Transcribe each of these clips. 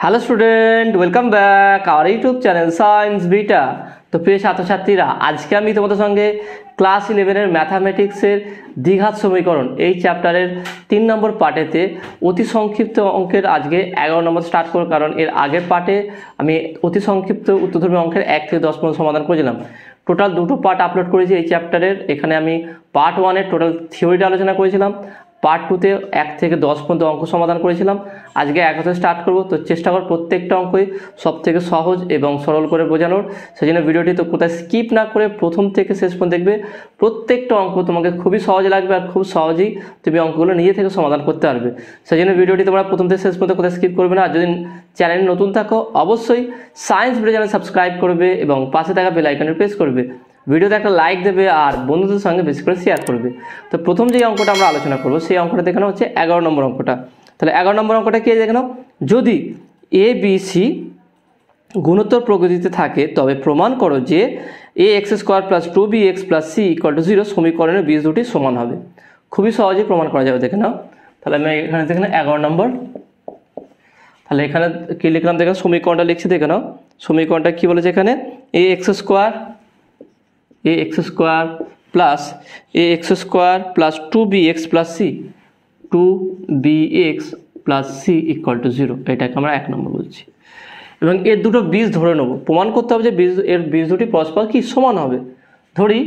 Hello student, welcome back our YouTube channel science beta. তো প্রিয় ছাত্রছাত্রীরা, আজকে আমি তোমাদের সঙ্গে ক্লাস 11-এর ম্যাথামেটিক্সের দ্বিঘাত সমীকরণ এই চ্যাপ্টারের 3 নম্বর পার্টেতে অতি সংক্ষিপ্ত অঙ্কের আজকে 11 নম্বর স্টার্ট করব। কারণ এর আগের পার্টে আমি অতি সংক্ষিপ্ত উত্তরধর্মী অঙ্কের 1 থেকে 10 পর্যন্ত সমাধান করেছিলাম। টোটাল দুটো পার্ট আপলোড করেছি এই চ্যাপ্টারের। এখানে আমি পার্ট 1-এর টোটাল থিওরিটা আলোচনা করেছিলাম, পার্ট 2-তে 1 থেকে 10 পর্যন্ত অঙ্ক সমাধান করেছিলাম। আজকে 1 থেকে স্টার্ট করব। তো চেষ্টা করব প্রত্যেকটা অঙ্কই সব থেকে সহজ এবং সরল করে বোঝানোর। সেই জন্য ভিডিওটি তো কোথায় স্কিপ না করে প্রথম থেকে শেষ পর্যন্ত দেখবে। প্রত্যেকটা অঙ্ক তোমাকে খুবই সহজ লাগবে আর খুব সহজেই তুমি অঙ্কগুলো নিজে থেকে সমাধান করতে পারবে। সেই জন্য ভিডিওটি তোমরা প্রথম থেকে শেষ পর্যন্ত কোথায় স্কিপ করবে না। আর যদি চ্যানেলে নতুন থাকো অবশ্যই সায়েন্স ভিডিও চ্যানেল সাবস্ক্রাইব করবে এবং পাশে থাকা বেল আইকনে প্রেস করবে। ভিডিওতে একটা লাইক দেবে আর বন্ধুদের সঙ্গে বেশি করে শেয়ার করবে। তো প্রথম যে অঙ্কটা আমরা আলোচনা করব সেই অঙ্কটা দেখানো হচ্ছে 11 নম্বর অঙ্কটা। তাহলে 11 নম্বর অঙ্কটা কি দেখানো, যদি এ বি সি গুণোত্তর প্রকৃতিতে থাকে তবে প্রমাণ করো যে ax² + 2bx + c = 0 সমীকরণের বীজ দুটি সমান হবে। খুবই সহজেই প্রমাণ করা যাবে, দেখে নাও। তাহলে আমি এখানে দেখে নাও 11 নম্বর। তাহলে এখানে কি লিখলাম দেখে সমীকরণটা লিখছি, দেখে নাও। সমীকরণটা কি বলেছে এখানে, ax² + 2bx + c 2bx + c = 0, এটাকে আমরা 1 নম্বর বলছি। এবং এর দুটো বীজ ধরে নেব, প্রমাণ করতে হবে যে এর বীজ দুটি পরস্পর কি সমান হবে। ধরি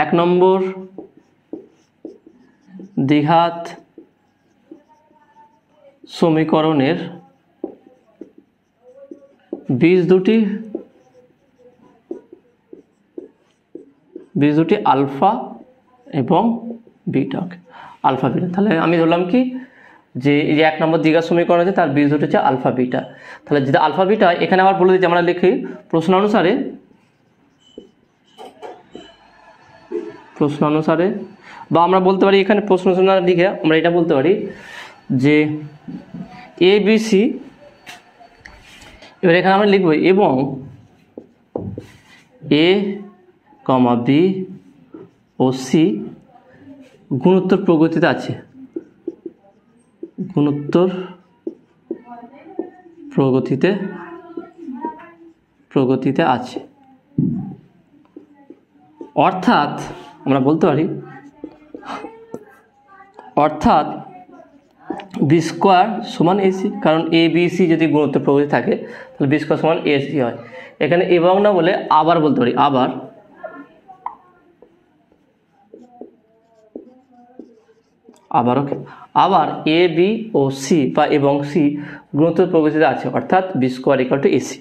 1 নম্বর দ্বিঘাত সমীকরণের বীজ দুটি আলফা এবং বিটা, আলফা বিটা। তাহলে আমি ধরলাম কি যে এই যে 1 নম্বর দ্বিঘাত সমীকরণ আছে তার বীজ দুটি হচ্ছে আলফা বিটা। তাহলে যদি আলফা বিটা, এখানে আবার বলে দিচ্ছি আমরা লিখি প্রশ্ন অনুসারে বা আমরা বলতে পারি এখানে প্রশ্ন অনুসারে লিখে আমরা এটা বলতে পারি যে এ বি সি, এবার এখানে আমরা লিখব এবং এ, বি ও সি গুণোত্তর প্রগতিতে আছে, প্রগতিতে আছে। অর্থাৎ আমরা বলতে পারি বি স্কোয়ার সমান এসি, কারণ এ বি সি যদি গুণোত্তর প্রগতি থাকে তাহলে বি স্কোয়ার সমান এসি হয়। এখানে এবং না বলে আবার বলতে পারি, আবার এ বি ও সি বা এবং সি গুণোত্তর প্রগতিতে আছে, অর্থাৎ বি স্কোয়ার = এসি।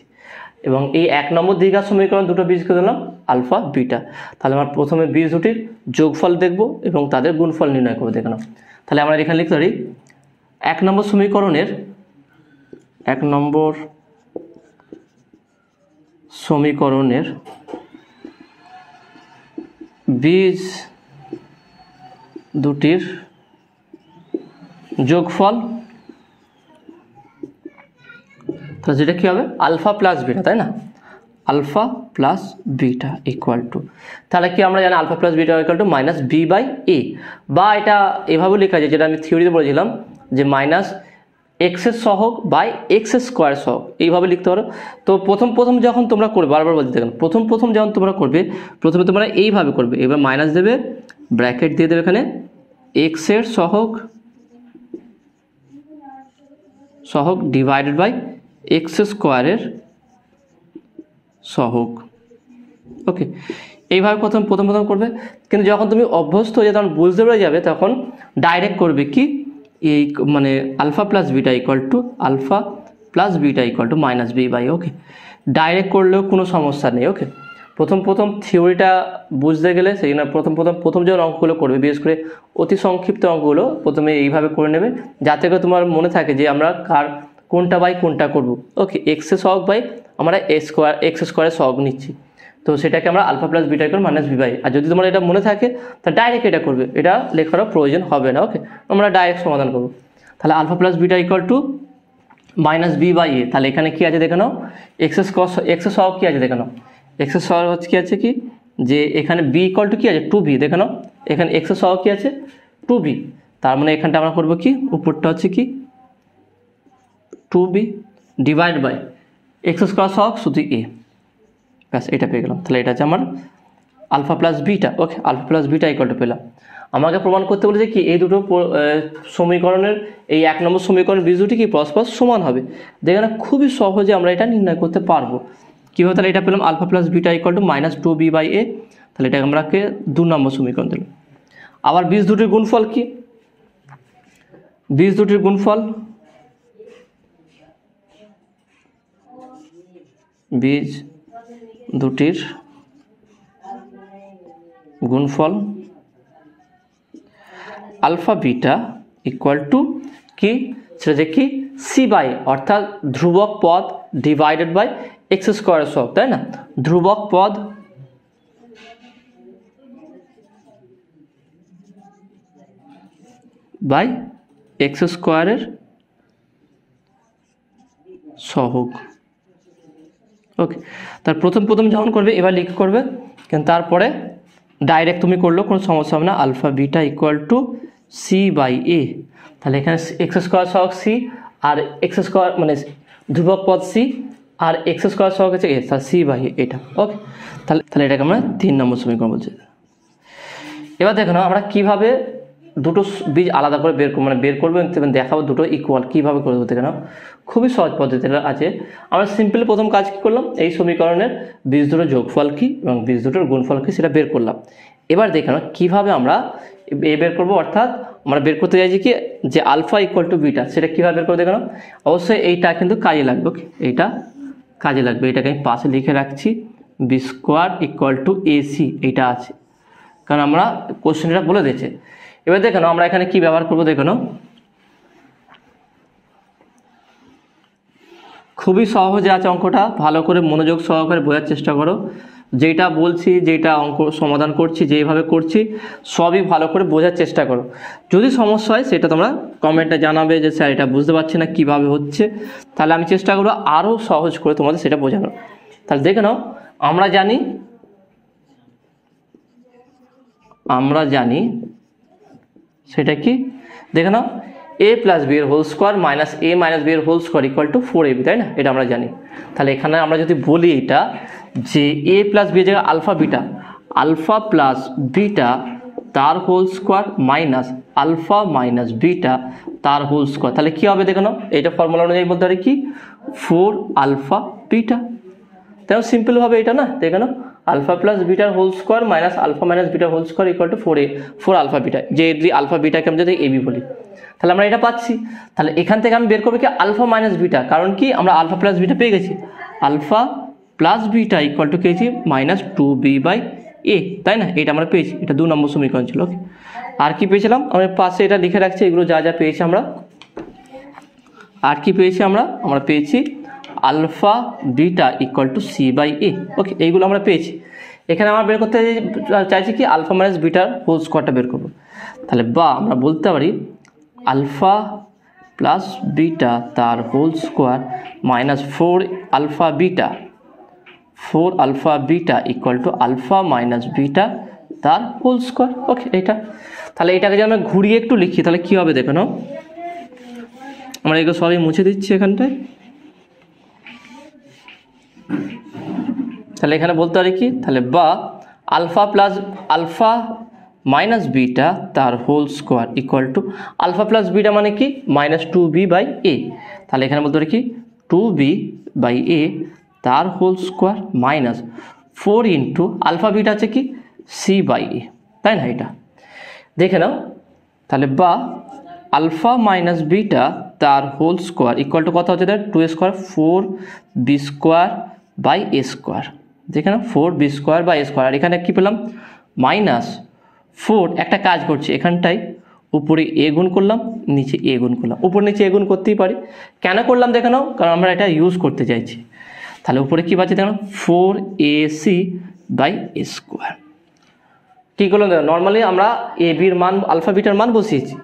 এবং এই 1 নম্বর দ্বিঘাত সমীকরণ দুটো বীজকে দিলাম আলফা বিটা। তাহলে আমরা প্রথমে বীজ দুটির যোগফল দেখব এবং তাদের গুণফল নির্ণয় করবো, দেখে নাও। তাহলে আমরা এখানে লিখতে পারি 1 নম্বর সমীকরণের বীজ দুটির যোগফল, তাহলে যেটা কি হবে আলফা প্লাস বিটা, তাই না? আলফা প্লাস বিটা = তাহলে কি আমরা জানি আলফা প্লাস বিটা = -b/a, বা এটা এভাবে লেখা যায় যেটা আমি থিওরিতে বলেছিলাম যে -x সহগ বাই x² সহগ, এইভাবে লিখতে পারো। তো প্রথম যখন তোমরা করবে, বারবার বলতে দেখেন, প্রথম যখন তোমরা করবে প্রথমে তোমরা এইভাবে করবে, এবার মাইনাস দেবে, ব্র্যাকেট দিয়ে দেবে এখানে x এর সহগ ডিভাইডেড বাই x² এর সহগ। ওকে, এইভাবে প্রথম করবে। কিন্তু যখন তুমি অভ্যস্ত হয়ে যাবে, তখন বুঝতে পেরে যাবে, তখন ডাইরেক্ট করবে কি এই মানে আলফা প্লাস বিটা = -b/a। ওকে, ডাইরেক্ট করলেও কোনো সমস্যা নেই। ওকে, প্রথম থিওরিটা বুঝতে গেলে সেই জন্য প্রথম যে অঙ্কগুলো করবে, বিশেষ করে অতি সংক্ষিপ্ত অঙ্কগুলো প্রথমে এইভাবে করে নেবে, যাতে করে তোমার মনে থাকে যে আমরা কোনটা বাই কোনটা করব। ওকে, x এর সহগ বাই আমরা x² এর সহগ নিচ্ছি, তো সেটাকে আমরা আলফা প্লাস বিটা = -b/a। আর যদি তোমার এটা মনে থাকে তা ডাইরেক্ট এটা করবে, এটা লেখারও প্রয়োজন হবে না। ওকে, আমরা ডাইরেক্ট সমাধান করব। তাহলে আলফা প্লাস বিটা = -b/a। তাহলে এখানে কি আছে দেখে নাও, x এর সহগ কি আছে দেখে নাও, x এর সহগ হচ্ছে কি আছে কি যে এখানে b = কি আছে 2b, দেখে নাও এখানে x এর সহগ কি আছে 2b, তার মানে এখানটা আমরা করব কি উপরটা হচ্ছে কি 2b divide by x square সহগ শুধু এ, ব্যাস এটা পেয়ে গেলাম। তাহলে এটা হচ্ছে আমার alpha plus beta. Okay, alpha plus beta equal to পেলাম। আমাকে প্রমাণ করতে বলেছে কি এই দুটো সমীকরণের এই 1 নম্বর সমীকরণ বীজ দুটি কি পরস্পর সমান হবে। দেখে না খুবই সহজে আমরা এটা নির্ণয় করতে পারবো। কীভাবে? তাহলে এটা পেলাম alpha plus beta equal to -2b by a. তাহলে এটা আমরাকে 2 নম্বর সমীকরণ দিলাম। আবার বীজ দুটির গুণফল কি? বীজ দুটির গুণফল, বীজ দুটির গুণফল আলফা বিটা ইকুয়াল টু কি? সেটা যে কি সি বাই, অর্থাৎ ধ্রুবক পদ ডিভাইডেড বাই এক্স স্কোয়ারের সহগ, তাই না? ধ্রুবক পদ বাই এক্স স্কোয়ারের সহগ। ওকে, তার প্রথম যখন করবে এবার লিখ করবে, কিন্তু তারপরে ডাইরেক্ট তুমি করলেও কোনো সমস্যা হবে না। Alpha beta equal to c by a. তাহলে এখানে এক্স স্কোয়ার সহগ সি আর এক্স স্কোয়ার মানে ধ্রুবক পদ সি আর এক্স স্কোয়ার সহগ হচ্ছে এ, তাহলে সি বাই এটা। ওকে, তাহলে এটাকে আমরা 3 নম্বর সমীকরণ বলছি। এবার দেখো না আমরা কীভাবে দুটো বীজ আলাদা করে বের করবো এবং দেখাবো দুটো ইকুয়াল কীভাবে করবো। দেখে নাও খুবই সহজ পদ্ধতিটা আছে। আমরা সিম্পলি প্রথম কাজ কী করলাম, এই সমীকরণের বীজ দুটোর যোগফল কী এবং বীজ দুটোর গুণফল কী সেটা বের করলাম। এবার দেখে নাও কীভাবে আমরা বের করবো, অর্থাৎ আমরা বের করতে চাইছি কি যে আলফা ইকুয়াল টু বিটা, সেটা কীভাবে বের করে দেখে নাও। অবশ্যই এইটা কিন্তু কাজে লাগবে। ওকে, এইটা কাজে লাগবে। এটাকে আমি পাশে লিখে রাখছি, B square equal to AC, এইটা আছে কারণ আমরা কোশ্চেনটা বলে দিয়েছে। এবার দেখে নাও আমরা এখানে কি ব্যবহার করবো। দেখে নাও খুবই সহজে আছে অঙ্কটা, ভালো করে মনোযোগ সহকারে বোঝার চেষ্টা করো। যেটা বলছি, যেটা অঙ্ক সমাধান করছি, যেভাবে করছি সবই ভালো করে বোঝার চেষ্টা করো। যদি সমস্যা হয় সেটা তোমরা কমেন্টে জানাবে যে স্যার এটা বুঝতে পারছি না কীভাবে হচ্ছে, তাহলে আমি চেষ্টা করবো আরও সহজ করে তোমাদের সেটা বোঝানোর। তাহলে দেখে নাও আমরা জানি সেটা কি, দেখে নাও a প্লাস বি এর whole square minus a minus B এর whole square equal to 4ab, তাই না? এটা আমরা জানি। তাহলে এখানে আমরা যদি বলি এটা যে a প্লাস বি এর জায়গায় আলফা প্লাস বিটা তার whole square minus alpha minus beta তার হোল স্কোয়ার, তাহলে কী হবে দেখে নাও। এটা ফর্মুলা অনুযায়ী বলতে পারি কি 4 আলফা বিটা। তেমন সিম্পলভাবে এটা না, দেখে নাও আলফা প্লাস বিটার whole square minus alpha minus বিটার whole square equal to 4 alpha beta. যে আলফা বিটাকে আমি যদি এবি বলি, তাহলে আমরা এটা পাচ্ছি। তাহলে এখান থেকে আমি বের করবো কি আলফা মাইনাস বিটা, কারণ কি আমরা আলফা প্লাস বিটা পেয়ে গেছি। Alpha plus beta equal to কেছি -2b বাই এ, তাই না? এটা আমরা পেয়েছি, এটা 2 নম্বর সমীকরণ ছিল। ওকে, আর কি পেয়েছিলাম আমরা পাশে এটা লিখে রাখছি, এগুলো যা যা পেয়েছি আমরা। আর কি পেয়েছি আমরা পেয়েছি alpha beta equal to c by a. Okay, এইগুলো আমরা পেয়েছি। এখানে আমরা বের করতে চাইছি কি আলফা মাইনাস বিটার হোল স্কোয়ারটা বের করবো। তাহলে বা আমরা বলতে পারি আলফা প্লাস বিটা তার whole square minus 4 alpha beta equal to alpha minus beta তার হোল স্কোয়ার। ওকে, এটা তাহলে এটাকে যদি আমরা ঘুরিয়ে একটু লিখি তাহলে কী হবে দেখো নাও। আমরা এগুলো সবই মুছে দিচ্ছি এখানটায়। তাহলে এখানে বলতে পারি কি, তাহলে বা আলফা মাইনাস বিটা তার whole square equal to alpha plus beta মানে কি -2b বাই এ। তাহলে এখানে বলতে পারি কি 2b বাই এ তার whole square minus 4 into alpha beta আছে কি সি বাই এ, তাই না? এটা দেখে নাও। তাহলে বা আলফা মাইনাস বিটা তার হোল স্কোয়ার ইকুয়াল টু কত হচ্ছে, 2 square 4b square by A square. দেখে নাও 4b square by A square. আর এখানে কী পেলাম -4। একটা কাজ করছি এখানটায়, উপরে এ গুণ করলাম, নিচে এ গুণ করলাম। উপর নিচে এ গুণ করতেই পারি, কেন করলাম দেখে নাও, কারণ আমরা এটা ইউজ করতে চাইছি। তাহলে উপরে কী পাচ্ছি দেখো 4ac বাই এ স্কোয়ার। কী করলাম দেখো, নর্মালি আমরা এ বির মান আলফা বিটার মান বসিয়েছি,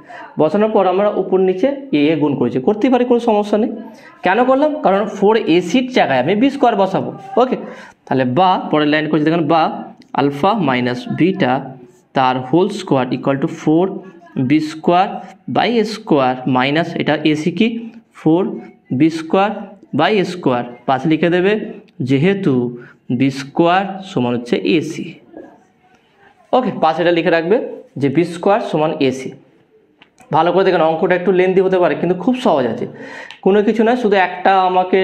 বসানোর পর আমরা উপর নিচে এ গুণ করেছি, করতেই পারি, কোনো সমস্যা নেই। কেন করলাম, কারণ 4ac জায়গায় আমি বি স্কোয়ার বসাবো। ওকে, তাহলে বা পরের লাইন করছি দেখুন, বা আলফা মাইনাস বিটা তার whole square equal to 4b square by A square minus এটা এসি কি 4b B square by A square, পাশে লিখে দেবে যেহেতু বি স্কোয়ার সমান হচ্ছে এসি। ওকে, পাশে এটা লিখে রাখবে যে বি স্কোয়ার সমান এসি। ভালো করে দেখেন, অঙ্কটা একটু লেন্দি হতে পারে কিন্তু খুব সহজ আছে, কোনো কিছু নয়, শুধু একটা আমাকে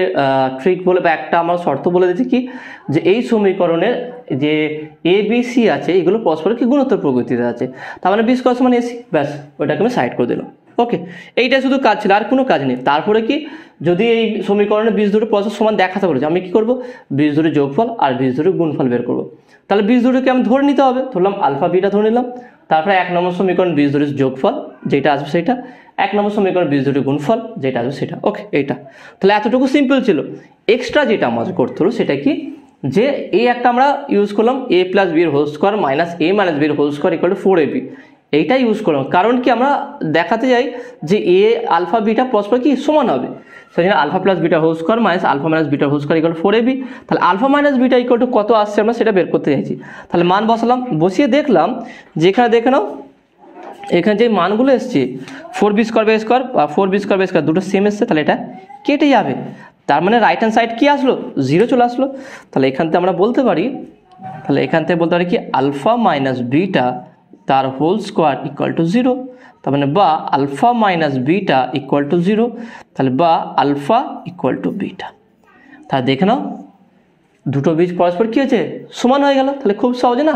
ট্রিক বলে বা একটা আমার শর্ত বলে দিচ্ছি কি, যে এই সমীকরণের যে এ বি সি আছে এগুলো পরস্পর কি গুণোত্তর প্রকৃতিতে আছে, তার মানে বি স্কোয়ার সমান এসি, ব্যাস ওইটাকে আমি সাইড করে দিলাম। ওকে, এইটা শুধু কাজ ছিল, আর কোনো কাজ নেই। তারপরে কি, যদি এই সমীকরণের বীজ দুটো পরস্পর সমান দেখাতে বলেছে, আমি কি করব, বীজ দুটো যোগফল আর বীজ দুটো গুণফল বের করব। তাহলে বীজ দুটোকে আমি ধরে নিতে হবে, ধরলাম আলফা বিটা ধরে নিলাম, তারপরে 1 নম্বর সমীকরণ বীজ দুটোর যোগফল যেটা আসবে সেটা, 1 নম্বর সমীকরণ বীজ দুটোর গুণফল যেটা আসবে সেটা। ওকে, এইটা তাহলে এতটুকু সিম্পল ছিল। এক্সট্রা যেটা আমাদের করতে হলো সেটা কি, যে এই একটা আমরা ইউজ করলাম এ প্লাস বি এর হোল স্কোয়ার মাইনাস এ মাইনাস বি এর whole square equal to 4ab, এইটা ইউজ করলাম। কারণ কি, আমরা দেখাতে যাই যে এ আলফা বিটা পরস্পর কি সমান হবে, সেই জন্য alpha plus beta whole square minus alpha minus beta whole square equal to 4ab। তাহলে alpha minus beta equal to কত আসছে আমরা সেটা বের করতে চাইছি। তাহলে মান বসালাম, বসিয়ে দেখলাম যেখানে দেখে নাও এখানে যে মানগুলো এসছে 4b স্কোয়ার বাই স্কোয়ার বা 4b স্কোয়ার বাই স্কোয়ার দুটো সেম এসছে, তাহলে এটা কেটে যাবে, তার মানে রাইট হ্যান্ড সাইড কি আসলো, 0 চলে আসলো। তাহলে এখান থেকে আমরা বলতে পারি, তাহলে এখান থেকে বলতে পারি কি আলফা মাইনাস বিটা তার হোল স্কোয়ার ইকুয়াল টু 0, তার মানে বা alpha minus beta equal to 0, তাহলে বা আলফা ইকুয়াল টু বিটা। তাহলে দেখে নাও দুটো বীজ পরস্পর কী হয়েছে, সমান হয়ে গেল। তাহলে খুব সহজ না,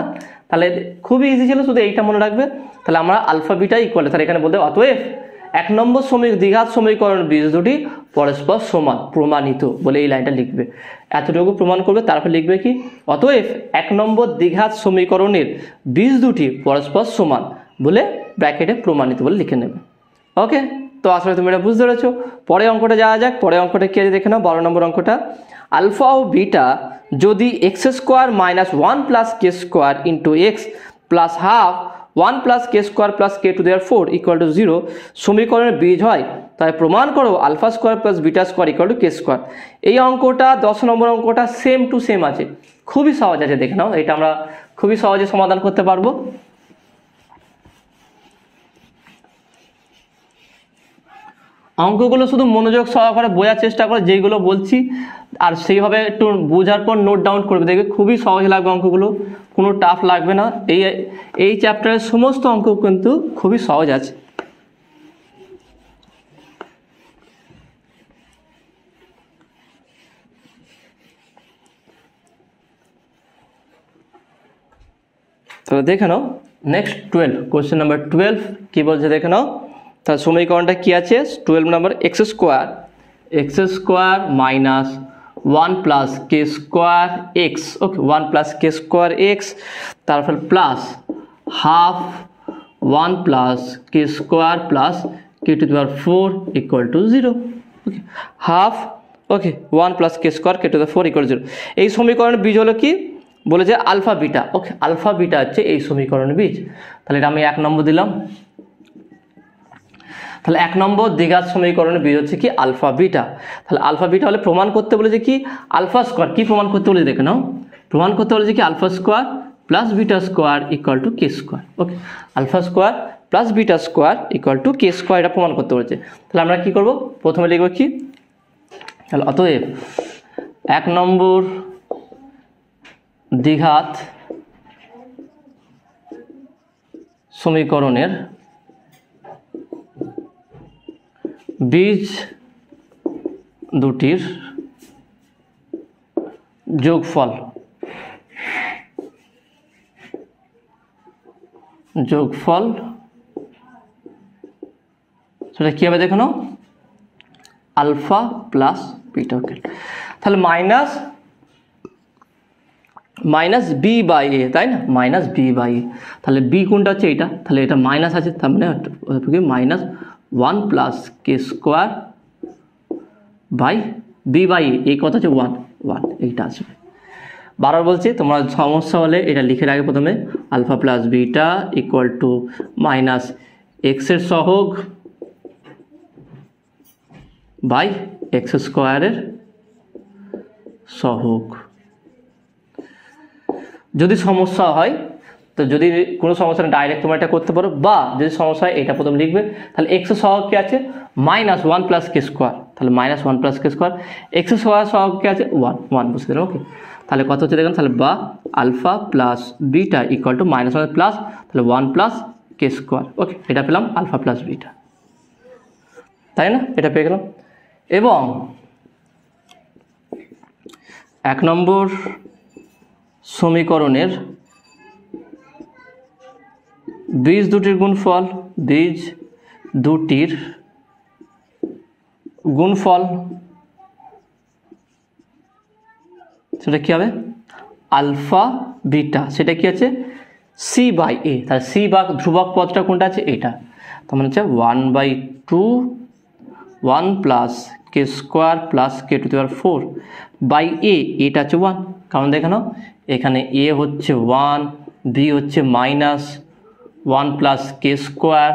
তাহলে খুবই ইজি ছিল, শুধু এইটা মনে রাখবে। তাহলে আমরা আলফা বিটা ইকুয়াল, তাহলে এখানে বলতে অতএব 1 নম্বর দ্বিঘাত সমীকরণ বীজ দুটি পরস্পর সমান প্রমাণিত বলে এই লাইনটা লিখবে, এতটুকু প্রমাণ করবে। তারপর লিখবে কি, অতএব 1 নম্বর দ্বিঘাত সমীকরণের বীজ দুটি পরস্পর সমান বলে ব্র্যাকেটে প্রমাণিত বলে লিখে নেবে। ওকে, তো আসলে তুমি এটা বুঝতে পেরেছো। পরে অঙ্কটা যাওয়া যাক। পরে অঙ্কটা কি আছে দেখে নাও, 12 নম্বর অঙ্কটা। আলফা ও বিটা যদি x square minus 1 plus k square into x plus half 1 plus k square plus k to there 4 equal to 0 সমীকরণের বীজ হয়, তাই প্রমাণ করো alpha square plus beta square equal to k square. এই অঙ্কটা 10 নম্বর অঙ্কটা সেম টু সেম আছে, খুবই সহজ আছে, দেখে নাও। এটা আমরা খুবই সহজে সমাধান করতে পারবো। অঙ্কগুলো শুধু মনোযোগ সহকারে বোঝার চেষ্টা করে, যেইগুলো বলছি আর সেইভাবে একটু বোঝার পর নোট ডাউন করবে, দেখবে খুবই সহজ লাগবে অঙ্কগুলো, কোনো টাফ লাগবে না। এই চ্যাপ্টারের সমস্ত অঙ্ক কিন্তু খুবই সহজ আছে। তাহলে দেখে নাও নেক্সট 12, কোয়েশ্চেন নাম্বার 12 কি বলছে দেখে নাও। তার সমীকরণটা কি আছে, 12 নম্বর x square minus 1 plus k square x, ওকে 1 প্লাস কে স্কোয়ার এক্স, তারপর plus half 1 plus k square plus k to the power 4 equal to 0, okay half, okay 1 plus k square K to the 4 equal to 0। এই সমীকরণের বীজ হলো কি, বলেছে alpha beta, okay alpha beta হচ্ছে এই সমীকরণের বীজ। তাহলে এটা আমি 1 নম্বর দিলাম। তাহলে 1 নম্বর দ্বিঘাত সমীকরণের বীজ হচ্ছে কি আলফা বিটা। তাহলে আলফা বিটা হলে প্রমাণ করতে বলেছে কি আলফা স্কোয়ার, কি প্রমাণ করতে বলেছে দেখে নাও, প্রমাণ করতে বলেছে কি alpha square plus beta square equal to k square, okay alpha square plus beta square equal to k square, এটা প্রমাণ করতে বলেছে। তাহলে আমরা কি করব, প্রথমে লিখব কি, তাহলে অতএব 1 নম্বর দ্বিঘাত সমীকরণের বীজ দুটির যোগফল সেটা কি হবে দেখো, আলফা প্লাস বিটা, ওকে তাহলে মাইনাস বি বাই এ, তাই না, মাইনাস বি বাই এ। তাহলে বি কোনটা হচ্ছে এইটা, তাহলে এটা মাইনাস আছে, তার মানে minus 1 plus k square by b by a, এই কথা হচ্ছে 1 এইটা আসবে। বারবার বলছি, তোমরা সমস্যা হলে এটা লিখে রাখবে প্রথমে, alpha plus beta equal to minus এক্সের সহগ বাই এক্স স্কোয়ারের সহগ। যদি সমস্যা হয়, তো যদি কোনো সমস্যা ডাইরেক্ট তোমরা এটা করতে পারো, বা যদি সমস্যা হয় এটা প্রথম লিখবে। তাহলে এক্স সহগ কি আছে, মাইনাস 1 প্লাস কে স্কোয়ার, তাহলে minus one plus k square, x square সহ কে আছে ওয়ান, ওয়ান বসে দিলাম। ওকে, তাহলে কত হচ্ছে দেখুন, তাহলে বা alpha plus beta equal to minus one plus তাহলে one plus k square. Okay, এটা পেলাম আলফা প্লাস বিটা, তাই না? এটা পেয়ে গেলাম। এবং 1 নম্বর সমীকরণের বীজ দুটির গুণফল, বীজ দুটির গুণফল সেটা কী হবে, আলফা বিটা, সেটা কি আছে সি বাই এ। তাহলে সি বা ধ্রুবক পদটা কোনটা আছে, এটা। তার মানে হচ্ছে 1/2 1 plus k square plus k to the power 4 by a, এটা হচ্ছে 1, কারণ দেখে নাও এখানে এ হচ্ছে 1, বি হচ্ছে মাইনাস 1 প্লাস কে স্কোয়ার,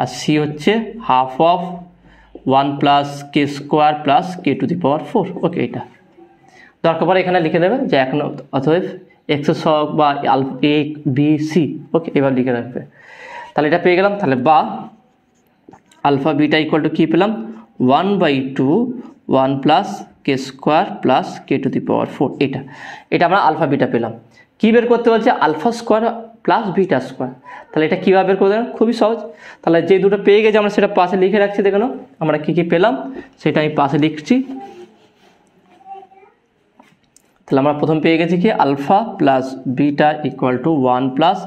আর সি হচ্ছে half of 1 plus k square plus k to the power 4। Okay, এটা দরকার পড়ে এখানে লিখে দেবে যে এখন অতএব এক্স সহগ বা এ বি সি। ওকে, এবার লিখে রাখবে। তাহলে এটা পেয়ে গেলাম। তাহলে বা আলফা বিটা ইকুয়াল টু কী পেলাম, 1/2 1 plus k square plus k to the power 4। এটা আমরা আলফা বিটা পেলাম। কী বের করতে বলছে, alpha square plus beta square. তাহলে এটা কীভাবে বের করে দেবেন, খুবই সহজ। তাহলে যে দুটো পেয়ে গেছে আমরা সেটা পাশে লিখে রাখছি, দেখো আমরা কী কী পেলাম সেটা আমি পাশে লিখছি। তাহলে আমরা প্রথম পেয়ে গেছি কি, alpha plus beta equal to 1 plus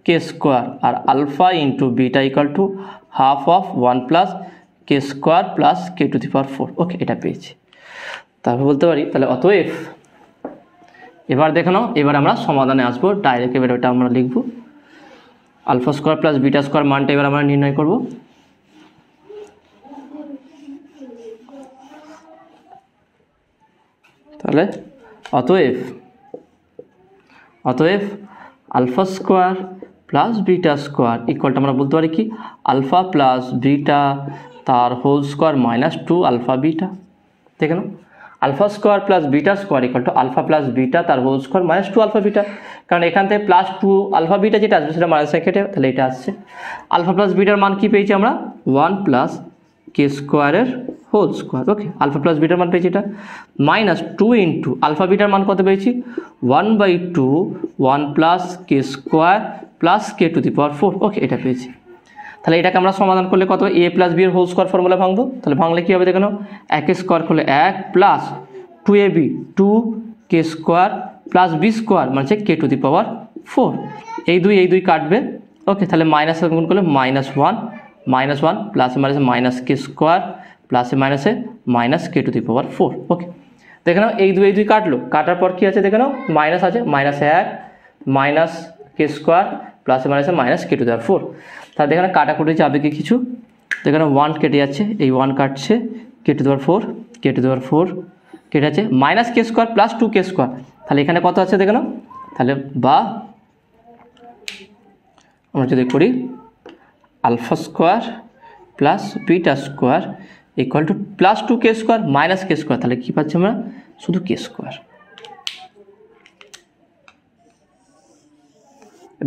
k square, আর alpha into beta equal to half of 1 plus k square plus k to the power 4। Okay, এটা পেয়েছি। তারপর বলতে পারি তাহলে অতএব, এবার দেখে নাও, এবার আমরা সমাধানে আসবো ডাইরেক্ট। এবার ওটা আমরা লিখব alpha square plus beta square মানটা এবার আমরা নির্ণয় করব। তাহলে অতএব alpha square plus beta square ইকুয়ালটা আমরা বলতে পারি কি, আলফা প্লাস বিটা তার whole square minus 2 alpha beta. দেখে নাও, alpha square plus beta square equal to alpha plus beta তার whole square minus 2 alpha beta, কারণ এখান থেকে প্লাস 2 আলফা বিটা যেটা আসবে সেটা মাইনাসে কেটে, তাহলে এটা আসছে। আলফা প্লাস বিটার মান কি পেয়েছি আমরা, 1 প্লাস কে স্কোয়ারের whole square. Okay, alpha plus bitter মান পেয়েছি এটা, মাইনাস 2 ইন্টু আলফা বিটার মান কত পেয়েছি, 1/2 1 plus k square plus k to the power 4। Okay, এটা পেয়েছি। তাহলে এটাকে আমরা সমাধান করলে কত, এ প্লাস বি এর হোল স্কোয়ার ফর্মুলা ভাঙবো। তাহলে ভাঙলে কী হবে দেখে নাও, 1 স্কোয়ার করলে 1 plus 2ab 2 k square plus B square মানে হচ্ছে কে টু দি পাওয়ার 4। এই দুই কাটবে। ওকে, তাহলে মাইনাস গুণ করলে -1 প্লাসে মাইনাসে মাইনাস কে স্কোয়ার প্লাসে মাইনাসে minus K to the power 4। ওকে, দেখে নাও এই দুই কাটলো, কাটার পর কী আছে দেখে নাও, মাইনাস আছে, -1 মাইনাস কে স্কোয়ার প্লাসে মাইনাসে minus K to the power 4। তাহলে দেখে কাটাকুটি যাবে কি কিছু, দেখে 1 কেটে যাচ্ছে, এই 1 কাটছে, কে টু দি পাওয়ার 4 কেটে যাচ্ছে, minus k square plus 2 k square. তাহলে এখানে কত আছে দেখে নাও, তাহলে বা আমরা যদি করি alpha square plus beta square equal to plus 2 k square minus k square, তাহলে কী পাচ্ছি আমরা, শুধু কে স্কোয়ার।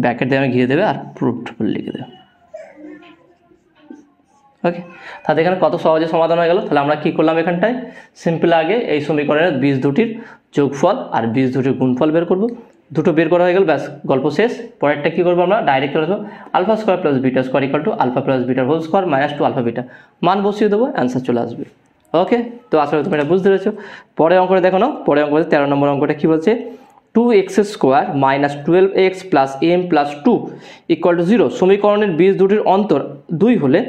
ব্র্যাকেট দিয়ে আমি ঘিরে দেবে আর প্রুফড বলে লিখে দেবে। ওকে, তাহলে এখানে কত সহজে সমাধান হয়ে গেল। তাহলে আমরা কী করলাম, এখানটায় সিম্পল আগে এই সমীকরণের বীজ দুটির যোগফল আর বীজ দুটির গুণফল বের করব। দুটো বের করা হয়ে গেল, ব্যাস গল্প শেষ। পরেরটা কী করবো, আমরা ডাইরেক্ট চলে আসবো alpha square plus beta square equal to alpha plus বিটার whole square minus 2 alpha beta, মান বসিয়ে দেবো, অ্যান্সার চলে আসবে। ওকে, তো আসলে তুমি এটা বুঝতে পেরেছো। পরে অঙ্কটা দেখো না, পরে অঙ্ক 13 নম্বর অঙ্কটা কী বলছে, 2x square minus 12x plus m plus 2 equal to 0 সমীকরণের বীজ দুটির অন্তর 2 হলে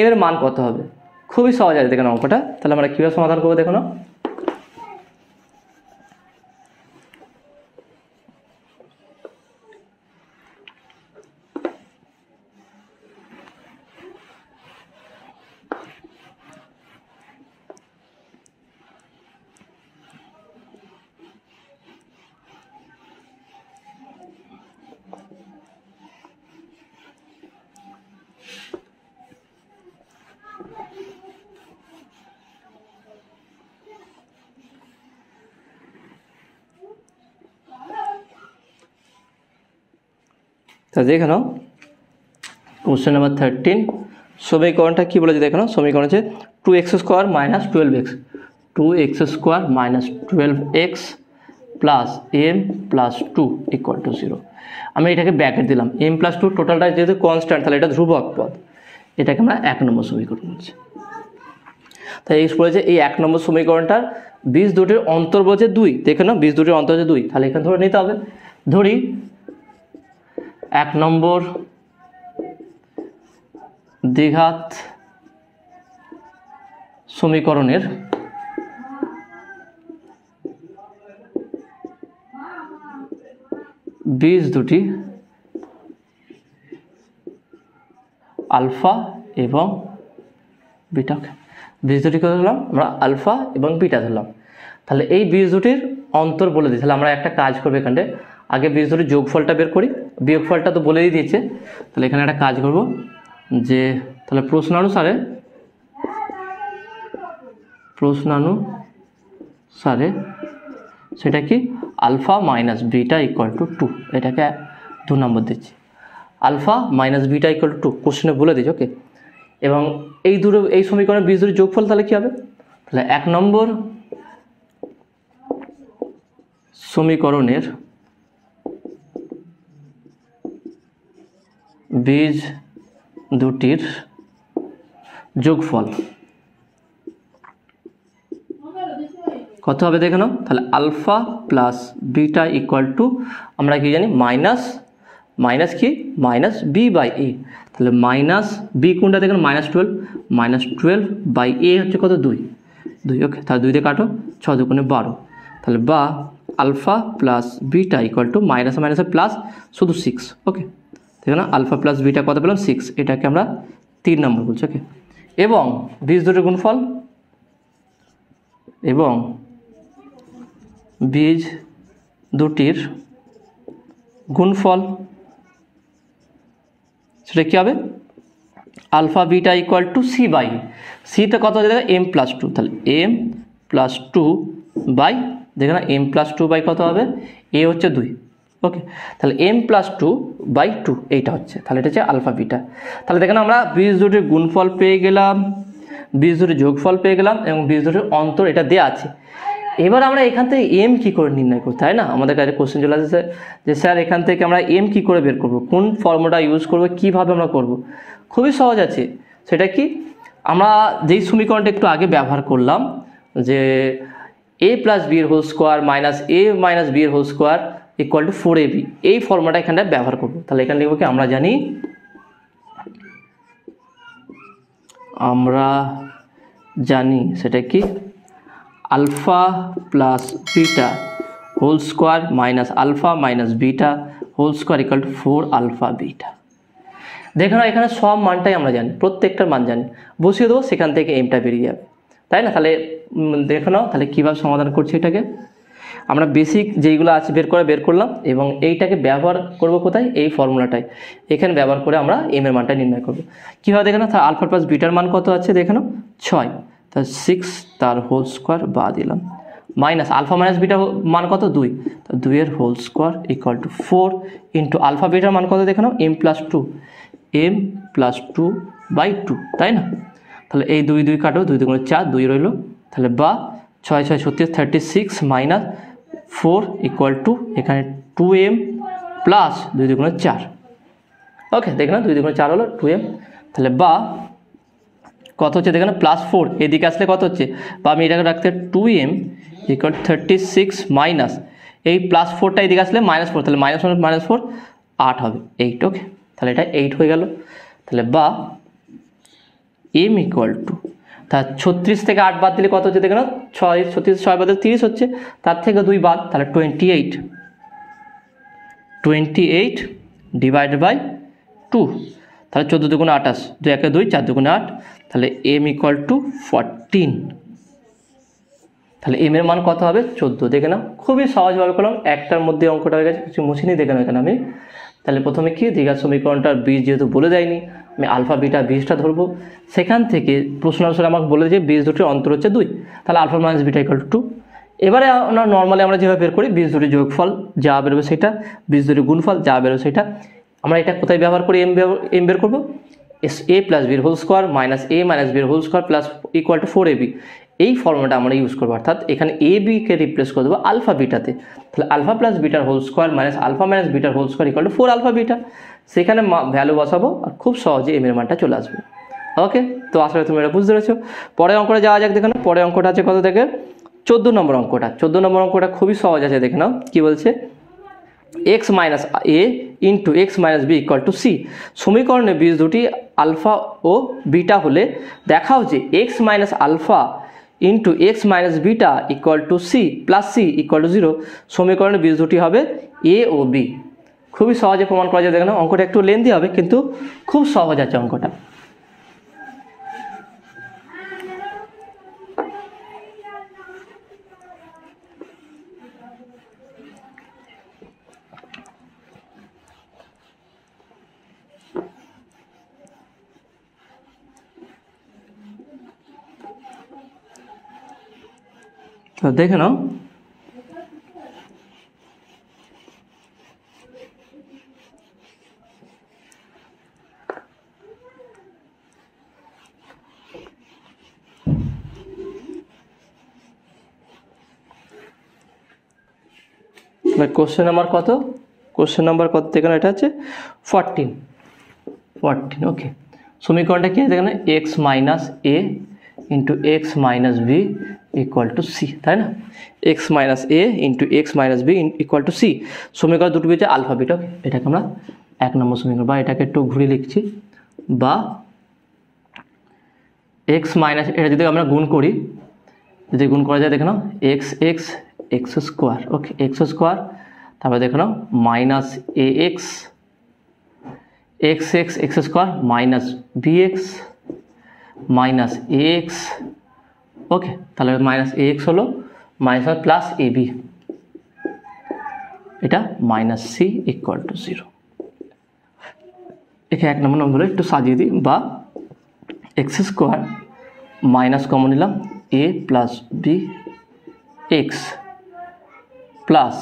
m এর মান কত হবে। খুবই সহজ আছে দেখো না অঙ্কটা। তাহলে আমরা কীভাবে সমাধান করবো দেখো না, তা দেখে নাও কোশ্চেন নাম্বার 13 সমীকরণটা কী বলেছে দেখো না, সমীকরণ হচ্ছে 2x square minus 12x, 2x square minus 12x plus m plus 2 equal to 0। আমি এটাকে ব্র্যাকেট দিলাম, m প্লাস 2 টোটালটা যেহেতু কনস্ট্যান্ট তাহলে এটা ধ্রুবক পদ, এটাকে আমরা 1 নম্বর সমীকরণ বলছি। তাই এই বলেছে এই 1 নম্বর সমীকরণটার বীজ দুটির অন্তর বলছে 2, দেখে নাও বীজ দুটির অন্তর হচ্ছে 2, তাহলে এখানে ধরে নিতে হবে। ধরি 1 নম্বর দ্বিঘাত সমীকরণের বীজ দুটি আলফা এবং বিটা, বীজ দুটি কত ধরলাম আমরা আলফা এবং বিটা ধরলাম। তাহলে এই বীজ দুটির অন্তর বলে দিই, তাহলে আমরা একটা কাজ করবো এখানে আগে বীজ দুটির যোগফলটা বের করি, বিয়োগফলটা তো বলেই দিয়েছে। তাহলে এখানে একটা কাজ করব যে তাহলে প্রশ্নানুসারে সেটা কি alpha minus beta equal to 2, এটাকে 2 নম্বর দিচ্ছি। Alpha minus beta equal to 2 কোশ্চেনে বলে দিচ্ছি, ওকে। এবং এই সমীকরণের বীজ দুটির যোগফল তাহলে কী হবে, তাহলে 1 নম্বর সমীকরণের বীজ দুটির যোগফল কত হবে দেখে নাও। তাহলে alpha plus beta equal to আমরা কি জানি মাইনাস কি মাইনাস বি বাই এ, তাহলে মাইনাস বি কোনটা দেখেন -12 বাই এ হচ্ছে কত 2, ওকে। তাহলে 2 দিয়ে কাটো, 6 দুগুণে 12, তাহলে বা alpha plus beta equal to minus plus শুধু 6, ওকে। দেখো না আলফা প্লাস বিটা কত পেলাম 6, এটাকে আমরা 3 নম্বর বলছি, ওকে। এবং বীজ দুটির গুণফল সেটা কী হবে alpha beta equal to c by সিটা কত হয়ে যাবে m প্লাস 2, তাহলে m প্লাস 2 বাই দেখে না m প্লাস 2 বাই কত হবে a হচ্ছে 2, ওকে। তাহলে m প্লাস 2 বাই 2 এইটা হচ্ছে, তাহলে এটা হচ্ছে আলফা বিটা। তাহলে দেখেন আমরা বীজ দুটির গুণফল পেয়ে গেলাম, বীজ দুটির যোগফল পেয়ে গেলাম এবং বীজ দুটির অন্তর এটা দেওয়া আছে। এবার আমরা এখান থেকে m কী করে নির্ণয় করতে হয় না, আমাদের কাছে কোশ্চেন চলে আসছে যে স্যার এখান থেকে আমরা m কী করে বের করব, কোন ফর্মুলা ইউজ করব, কীভাবে আমরা করব। খুবই সহজ আছে, সেটা কি আমরা যেই সমীকরণটা একটু আগে ব্যবহার করলাম যে a প্লাস বি এর whole square minus a minus B এর whole square equal to 4ab, এই ফর্মুলাটা এখানটা ব্যবহার করব। তাহলে এখানে লিখব কি আমরা জানি সেটা কি alpha plus beta whole square minus alpha minus beta whole square equal to 4 alpha beta. দেখো না এখানে সব মানটাই আমরা জানি, প্রত্যেকটার মান জানি, বসিয়ে দেবো সেখান থেকে এমটা বেরিয়ে যাবে, তাই না। তাহলে দেখো নাও তাহলে কীভাবে সমাধান করছি, এটাকে আমরা বেসিক যেইগুলো আছে বের করলাম এবং এইটাকে ব্যবহার করব কোথায়, এই ফর্মুলাটাই এখানে ব্যবহার করে আমরা এম এর মানটা নির্ণয় করব। কীভাবে দেখে নাও, তাহলে আলফা প্লাস বিটার মান কত আছে দেখে নাও 6, তার 6 তার হোল স্কোয়ার বা দিলাম মাইনাস আলফা মাইনাস বিটার মান কত 2, তো 2 এর whole square equal to 4 into alpha বিটার মান কত দেখে নাও m প্লাস 2 বাই 2, তাই না। তাহলে এই 2 কাটো, 2 2 4, 2 রইল, তাহলে বা 6 6 36 মাইনাস 4 ইকুয়াল টু এখানে 2m প্লাস 2 2 4, ওকে। দেখে না 2 2 4 হলো 2m, তাহলে বা কত হচ্ছে দেখে না +4, এদিকে আসলে কত হচ্ছে বা আমি এটাকে রাখতে 2m ইকুয়াল 36 মাইনাস এই +4টা এদিকে আসলে -4, তাহলে -4 8 হবে 8, ওকে। তাহলে এটা 8 হয়ে গেল। তাহলে বা m ইকুয়াল টু তার 36 থেকে 8 বাদ দিলে কত হচ্ছে দেখে নাও 36 6 বাদে 30 হচ্ছে, তার থেকে 2 বাদ, তাহলে 28 ডিভাইড বাই 2, তাহলে 14 2 28, 2 1 2 4 2 8, তাহলে m ইকুয়াল টু 14, তাহলে m এর মান কত হবে 14। দেখে নাও খুবই সহজভাবে করলাম, একটার মধ্যে অঙ্কটা হয়ে গেছে, কিছু মুছিনি দেখে নাও এখানে আমি। তাহলে প্রথমে কি দ্বিঘাত সমীকরণটার বীজ যেহেতু বলে দেয়নি, আমি আলফা বিটা বীজটা ধরবো, সেখান থেকে প্রশ্ন অনুসারে আমাকে বলে যে বীজ দুটির অন্তর হচ্ছে 2, তাহলে alpha minus beta equal to 2। এবারে আমরা নর্মালি আমরা যেভাবে বের করি বীজ দুটির যোগফল যা বেরোবে সেটা, বীজ দুটির গুণফল যা বেরোবে সেটা, আমরা এটা কোথায় ব্যবহার করি এম বের করবো এ প্লাস বির হোল স্কোয়ার মাইনাস এ মাইনাস বির whole square plus equal to 4ab, এই ফর্মুলাটা আমরা ইউজ করবো। অর্থাৎ এখানে এ বিকে রিপ্লেস করে দেবো আলফা বিটাতে। তাহলে আলফা প্লাস বিটার whole square minus alpha minus বিটার whole square equal to 4 alpha beta. সেখানে ভ্যালু বসাবো আর খুব সহজে এম এর মানটা চলে আসবে। ওকে, তো আসলে তুমি এটা বুঝতে পেরেছো। পরের অঙ্কটা যাওয়া যাক, দেখে নাও। পরের অঙ্কটা আছে কত থেকে? 14 নম্বর অঙ্কটা। 14 নম্বর অঙ্কটা খুবই সহজ আছে, দেখে নাও কি বলছে। x minus a into x minus b equal to c. সমীকরণে বীজ দুটি আলফা ও বিটা হলে দেখাও যে x minus alpha into x minus beta equal to c plus c equal to 0 সমীকরণে বীজ দুটি হবে এ ও বি। খুবই সহজে প্রমাণ করা যায়, দেখে নাও। অঙ্কটা একটু লেন্দি হবে কিন্তু খুব সহজ আছে অঙ্কটা। তো দেখে নাও, কোশ্চেন নাম্বার কত? কোশ্চেন নাম্বার কত দেখেন, এটা হচ্ছে 14। ওকে, সমীকরণটা কি আছে দেখেন, x minus a into x minus b equal to c, তাই না? X minus a into x minus b equal to c. সমীকরণ দুটো হচ্ছে আলফা বিটা। এটাকে আমরা 1 নম্বর সমীকরণ, বা এটাকে একটু ঘুরে লিখছি, বা এক্স মাইনাস, এটা যদি আমরা গুণ করি, যদি গুণ করা যায় দেখে নাও, x x x square, okay, x square, তারপরে দেখে নাও minus a x x x x square minus b x minus a x, okay, তাহলে মাইনাস এ এক্স হলো মাইনাস প্লাস এ বি, এটা মাইনাস সি ইকুয়াল টু 0। এখানে 1 নম্বর নম্বরে একটু সাজিয়ে দিই, বা এক্স স্কোয়ার মাইনাস কমন নিলাম a plus b x plus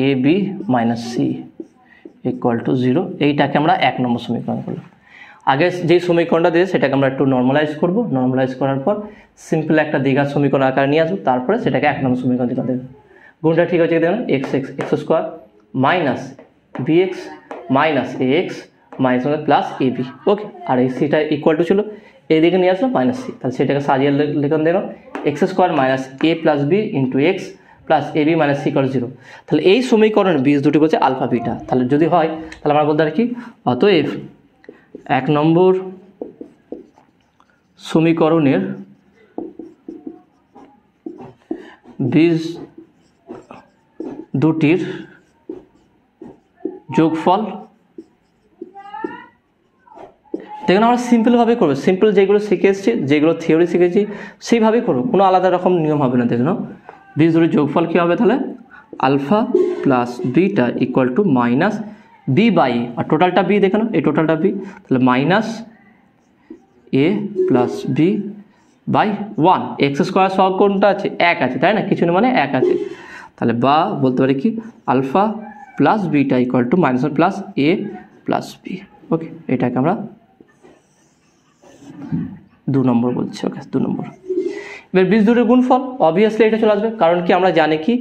a b minus c equal to 0। এইটাকে আমরা 1 নম্বর সমীকরণ করলাম। আগে যেই সমীকরণটা দিয়ে সেটাকে আমরা একটু নর্মালাইজ করব। নর্মালাইজ করার পর সিম্পল একটা দ্বিঘাত সমীকরণ আকারে নিয়ে আসবো, তারপরে সেটাকে 1 নম্বর সমীকরণ দিতে দেবো। গুণটা ঠিক আছে, দেখুন, x x x square minus b x minus a x minus plus a b, okay, আর এই সিটা ইকুয়াল টু ছিল, এইদিকে নিয়ে আসলাম মাইনাস সি, তাহলে সেটাকে সাজিয়ে লিখুন, দেখুন, x square minus a plus b into x plus a b minus c equal 0। তাহলে এই সমীকরণের বীজ দুটি বলছে আলফা বিটা। তাহলে যদি হয় তাহলে আমরা বলতে পারি কি, অতএব 1 নম্বর সমীকরণের বীজ দুটির যোগফল, দেখুন আমরা সিম্পলভাবে করবো, সিম্পল যেগুলো শিখে এসেছি, যেগুলো থিওরি শিখেছি সেইভাবেই করবো, কোনো আলাদা রকম নিয়ম হবে না। দেখুন বীজ দুটির যোগফল কী হবে, তাহলে alpha plus beta equal to minus b by, আর টোটালটা বি, দেখে নাও এই টোটালটা বি, তাহলে minus a plus b by 1। X square সহ কোনটা আছে, 1 আছে, তাই না? কিছু না, মানে 1 আছে। তাহলে বা বলতে পারি কি, alpha plus beta equal to minus 1 plus a plus b, okay, এটাকে আমরা 2 নম্বর বলছি, ওকে, 2 নম্বর। এবার বীজ দুটির গুণফল, অবভিয়াসলি এটা চলে আসবে, কারণ কি আমরা জানি কি,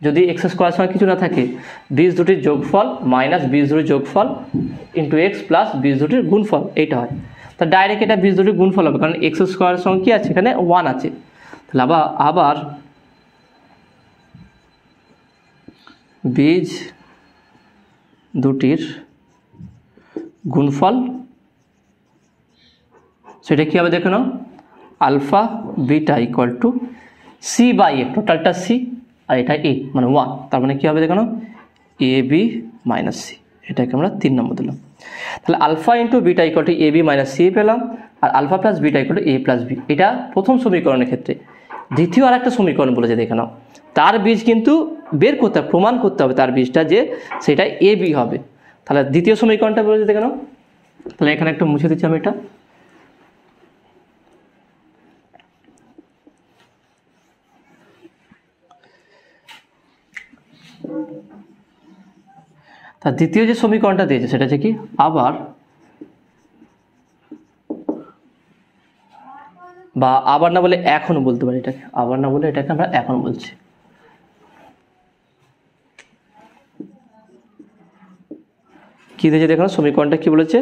যদি এক্স স্কোয়ার সময় কিছু না থাকে, বীজ দুটির যোগফল মাইনাস বীজ দুটির যোগফল ইন্টু এক্স প্লাস বীজ দুটির গুণফল, এইটা হয়। তা ডাইরেক্ট এটা বীজ দুটির গুণফল হবে, কারণ এক্স স্কোয়ারের সঙ্গে কী আছে, এখানে 1 আছে। তাহলে আবার বীজ দুটির গুণফল, সেটা কী হবে দেখে নাও, alpha beta equal to c by a, টোটালটা সি আর এটা এ মানে 1, তার মানে কী হবে দেখে নাও, এ বি মাইনাস সি, এটাকে আমরা 3 নম্বর দিলাম। তাহলে alpha into beta equal to a b minus c পেলাম, আর alpha plus beta equal to a plus b, এটা প্রথম সমীকরণের ক্ষেত্রে। দ্বিতীয় আর একটা সমীকরণ বলেছে দেখে নাও, তার বীজ কিন্তু বের করতে হবে, প্রমাণ করতে হবে তার বীজটা যে সেটা এ বি হবে। তাহলে দ্বিতীয় সমীকরণটা বলেছে দেখে নাও, তাহলে এখানে একটু মুছে দিচ্ছি আমি এটা। তার দ্বিতীয় যে সমীকরণটা দিয়েছে সেটা হচ্ছে কি, আবার বা আবার না বলে এখন বলতে পারি এটাকে, আবার না বলে এটাকে আমরা এখন বলছি। কি দিয়েছে দেখুন সমীকরণটা কি বলেছে,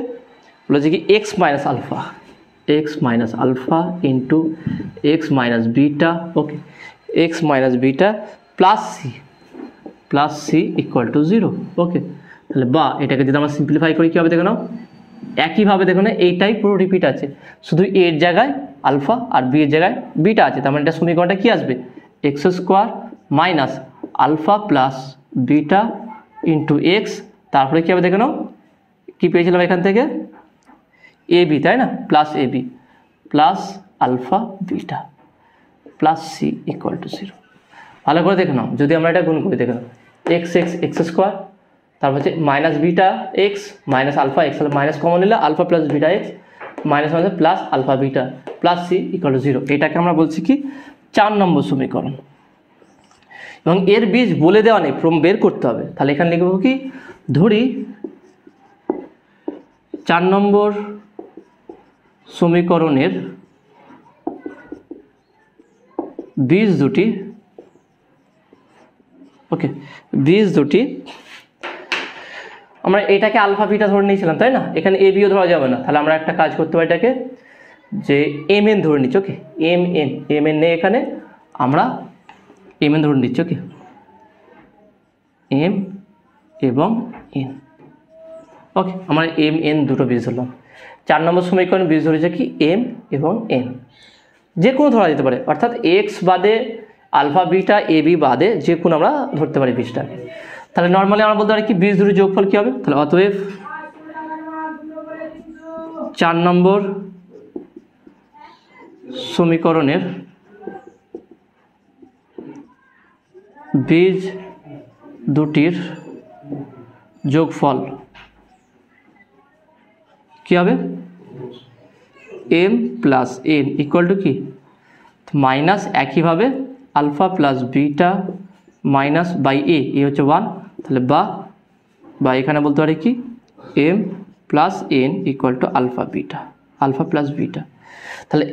বলেছে কি x minus alpha into x minus beta, okay, x minus beta plus c equal to 0, okay. তাহলে বা এটাকে যদি আমরা সিম্পলিফাই করি কী হবে দেখো না, একইভাবে দেখো না এইটাই পুরো রিপিট আছে, শুধু এর জায়গায় আলফা আর বি এর জায়গায় বিটা আছে, তার মানে এটা সমীকরণটা কি আসবে x square minus alpha plus beta into x, তারপরে কী হবে দেখো না, কী পেয়েছিলাম এখান থেকে এ বি, তাই না, plus a b plus alpha beta plus c equal to 0। ভালো করে দেখে নাও, যদি আমরা এটা গুণ করি দেখে নাও এক্স স্কোয়ার, তারপর হচ্ছে minus beta x minus alpha x, minus common নিলে alpha plus beta x minus minus plus alpha beta plus c equal to 0। এটাকে আমরা বলছি কি 4 নম্বর সমীকরণ, এবং এর বীজ বলে দেওয়া নেই, বের করতে হবে। তাহলে এখানে লিখব কি, ধরি 4 নম্বর সমীকরণের বীজ দুটি, ওকে, বীজ দুটি আমরা এটাকে আলফা বিটা ধরে নিয়েছিলাম, তাই না, এখানে এ বিও ধরা যাবে না, তাহলে আমরা একটা কাজ করতে পারি এটাকে যে এম এন ধরে নিচ্ছি, ওকে, এম এন নেই এখানে, আমরা এম এন ধরে নিচ্ছি, ওকে, এম এবং এন, ওকে, আমরা এম এন দুটো বীজ ধরলাম। 4 নম্বর সমীকরণ বীজ ধরেছে কি এম এবং এন, যে কোনো ধরা যেতে পারে, অর্থাৎ এক্স বাদে আলফা বিটা এ বি বাদে যে কোনো আমরা ধরতে পারি বীজটাকে। তাহলে নর্মালি আমরা বলতে পারি কি বীজ দুটি যোগফল কী হবে, তাহলে অতএব 4 নম্বর সমীকরণের বীজ দুটির যোগফল কী হবে, m plus n equal to কি মাইনাস একইভাবে alpha plus beta minus by a হচ্ছে 1, তাহলে বা এখানে বলতে পারি কি m plus n equal to alpha plus beta, তাহলে